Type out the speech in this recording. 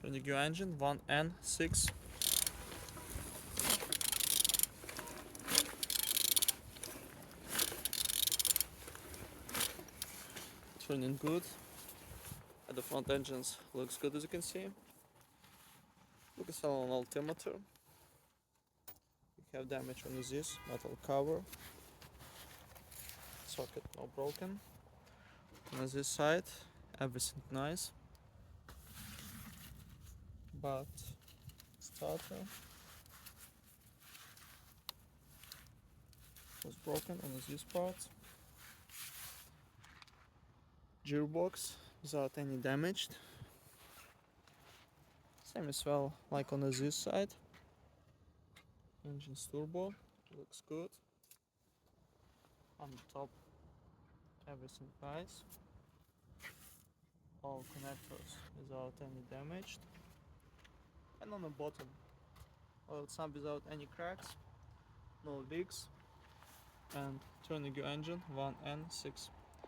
Turning your engine 1N6. Turning good. At the front engines looks good, as you can see. Look at on altimeter. We have damage on this metal cover. Socket not broken. On this side, everything nice. But starter was broken on this part. Gearbox without any damage. Same as well like on this side. Engine's turbo looks good. On the top, everything nice. All connectors without any damage. And on the bottom, oil sump without any cracks, no leaks. And turning your engine 1N6.